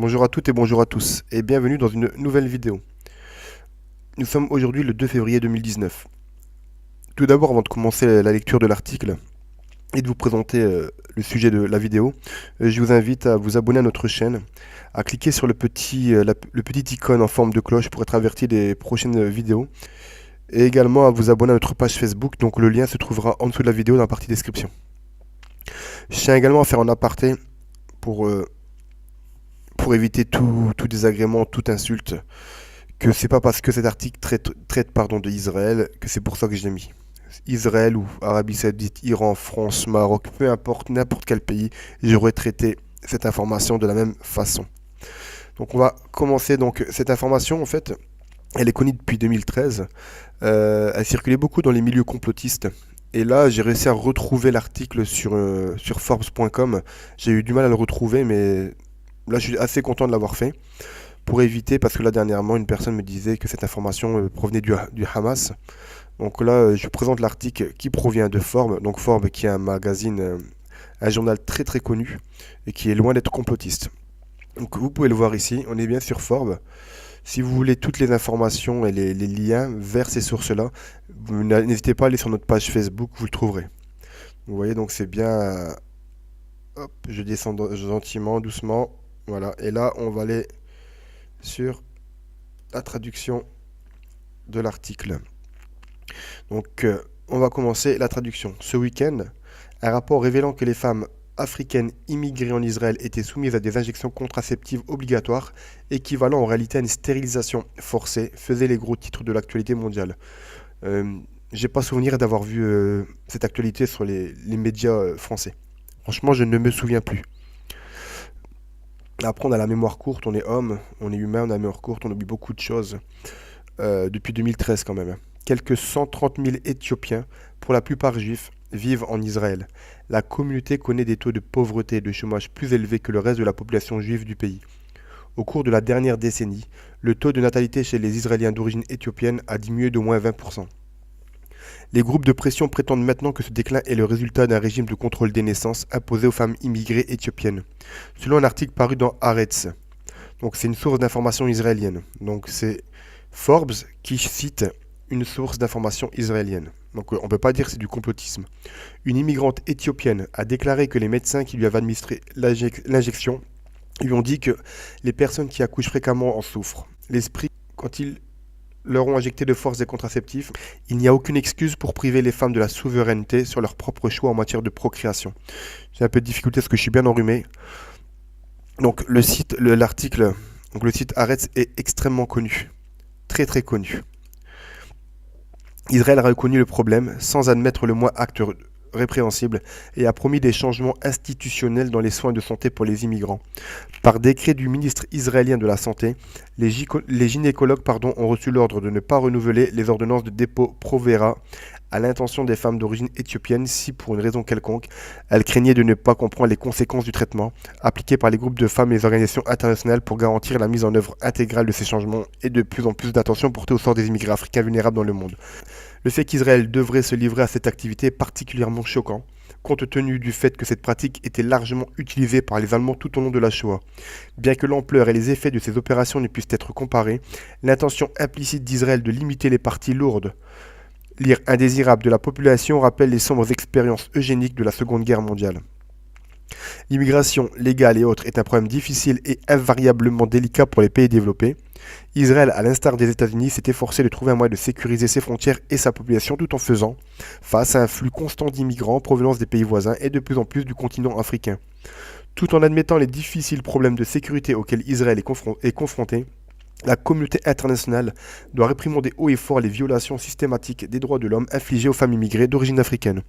Bonjour à toutes et bonjour à tous, et bienvenue dans une nouvelle vidéo. Nous sommes aujourd'hui le 2 février 2019. Tout d'abord, avant de commencer la lecture de l'article et de vous présenter le sujet de la vidéo, je vous invite à vous abonner à notre chaîne, à cliquer sur le petit icône en forme de cloche pour être averti des prochaines vidéos, et également à vous abonner à notre page Facebook, donc le lien se trouvera en dessous de la vidéo dans la partie description. Je tiens également à faire un aparté pour, euh, pour éviter tout désagrément, toute insulte, que c'est pas parce que cet article traite de Israël que c'est pour ça que je l'ai mis. Israël ou Arabie Saoudite, Iran, France, Maroc, peu importe, n'importe quel pays, j'aurais traité cette information de la même façon. Donc on va commencer. Donc cette information, en fait, elle est connue depuis 2013. Elle circulait beaucoup dans les milieux complotistes. Et là, j'ai réussi à retrouver l'article sur Forbes.com. J'ai eu du mal à le retrouver, mais là, je suis assez content de l'avoir fait. Pour éviter, parce que là dernièrement, une personne me disait que cette information provenait du Hamas. Donc là, je présente l'article qui provient de Forbes. Donc Forbes qui est un magazine, un journal très très connu et qui est loin d'être complotiste. Donc vous pouvez le voir ici, on est bien sur Forbes. Si vous voulez toutes les informations et les liens vers ces sources-là, n'hésitez pas à aller sur notre page Facebook, vous le trouverez. Vous voyez, donc c'est bien. Hop, je descends gentiment, doucement. Voilà, et là, on va aller sur la traduction de l'article. Donc, on va commencer la traduction. Ce week-end, un rapport révélant que les femmes africaines immigrées en Israël étaient soumises à des injections contraceptives obligatoires, équivalent en réalité à une stérilisation forcée, faisait les gros titres de l'actualité mondiale. J'ai pas souvenir d'avoir vu cette actualité sur les médias français. Franchement, je ne me souviens plus. Après, on a la mémoire courte, on est homme, on est humain, on a la mémoire courte, on oublie beaucoup de choses. Depuis 2013 quand même. Quelques 130 000 Éthiopiens, pour la plupart juifs, vivent en Israël. La communauté connaît des taux de pauvreté et de chômage plus élevés que le reste de la population juive du pays. Au cours de la dernière décennie, le taux de natalité chez les Israéliens d'origine éthiopienne a diminué d'au moins 20%. Les groupes de pression prétendent maintenant que ce déclin est le résultat d'un régime de contrôle des naissances imposé aux femmes immigrées éthiopiennes. Selon un article paru dans Haaretz, donc c'est une source d'information israélienne. Donc c'est Forbes qui cite une source d'information israélienne. Donc on ne peut pas dire que c'est du complotisme. Une immigrante éthiopienne a déclaré que les médecins qui lui avaient administré l'injection lui ont dit que les personnes qui accouchent fréquemment en souffrent. L'esprit, quand ils leur ont injecté de force des contraceptifs, il n'y a aucune excuse pour priver les femmes de la souveraineté sur leur propre choix en matière de procréation. J'ai un peu de difficulté parce que je suis bien enrhumé. Donc le site Haaretz est extrêmement connu. Très très connu. Israël a reconnu le problème sans admettre le moins acte répréhensible et a promis des changements institutionnels dans les soins de santé pour les immigrants. Par décret du ministre israélien de la Santé, les gynécologues ont reçu l'ordre de ne pas renouveler les ordonnances de dépôt Provera à l'intention des femmes d'origine éthiopienne si, pour une raison quelconque, elles craignaient de ne pas comprendre les conséquences du traitement appliqué par les groupes de femmes et les organisations internationales pour garantir la mise en œuvre intégrale de ces changements et de plus en plus d'attention portée au sort des immigrés africains vulnérables dans le monde. Le fait qu'Israël devrait se livrer à cette activité est particulièrement choquant, compte tenu du fait que cette pratique était largement utilisée par les Allemands tout au long de la Shoah. Bien que l'ampleur et les effets de ces opérations ne puissent être comparés, l'intention implicite d'Israël de limiter les parties lourdes, indésirables de la population rappelle les sombres expériences eugéniques de la Seconde Guerre mondiale. L'immigration légale et autres est un problème difficile et invariablement délicat pour les pays développés. Israël, à l'instar des États-Unis, s'est efforcé de trouver un moyen de sécuriser ses frontières et sa population tout en faisant face à un flux constant d'immigrants en provenance des pays voisins et de plus en plus du continent africain. Tout en admettant les difficiles problèmes de sécurité auxquels Israël est confronté, la communauté internationale doit réprimander haut et fort les violations systématiques des droits de l'homme infligées aux femmes immigrées d'origine africaine.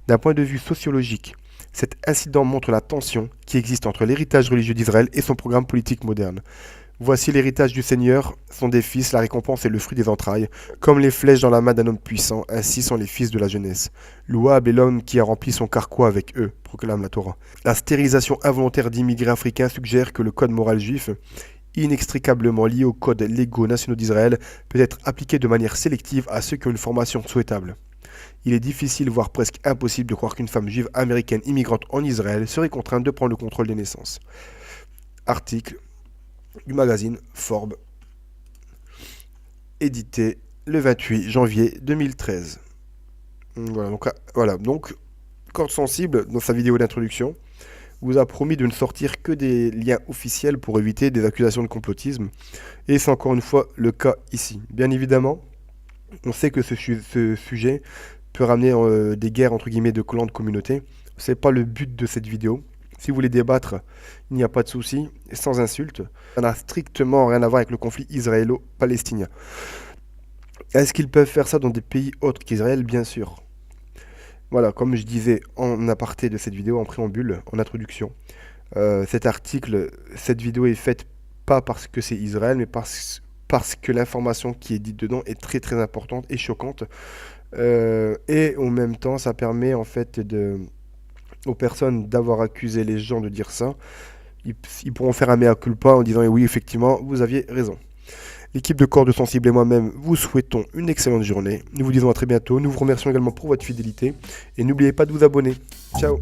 D'un point de vue sociologique, cet incident montre la tension qui existe entre l'héritage religieux d'Israël et son programme politique moderne. Voici l'héritage du Seigneur, sont des fils, la récompense est le fruit des entrailles. Comme les flèches dans la main d'un homme puissant, ainsi sont les fils de la jeunesse. Louable est l'homme qui a rempli son carquois avec eux, proclame la Torah. La stérilisation involontaire d'immigrés africains suggère que le code moral juif, inextricablement lié aux codes légaux nationaux d'Israël, peut être appliqué de manière sélective à ceux qui ont une formation souhaitable. Il est difficile, voire presque impossible de croire qu'une femme juive américaine immigrante en Israël serait contrainte de prendre le contrôle des naissances. Article du magazine Forbes, édité le 28 janvier 2013. Donc, Corde Sensible, dans sa vidéo d'introduction, vous a promis de ne sortir que des liens officiels pour éviter des accusations de complotisme. Et c'est encore une fois le cas ici. Bien évidemment, on sait que ce sujet peut ramener des guerres entre guillemets de clans de communautés. C'est pas le but de cette vidéo. Si vous voulez débattre, il n'y a pas de souci, sans insulte. Ça n'a strictement rien à voir avec le conflit israélo-palestinien. Est-ce qu'ils peuvent faire ça dans des pays autres qu'Israël? Bien sûr. Voilà, comme je disais en aparté de cette vidéo, en préambule, en introduction, cette vidéo est faite pas parce que c'est Israël, mais parce que l'information qui est dite dedans est très très importante et choquante. Et en même temps, ça permet en fait aux personnes d'avoir accusé les gens de dire ça. Ils pourront faire un mea culpa en disant oui, effectivement, vous aviez raison. L'équipe de Corde Sensible et moi-même vous souhaitons une excellente journée. Nous vous disons à très bientôt. Nous vous remercions également pour votre fidélité. Et n'oubliez pas de vous abonner. Ciao!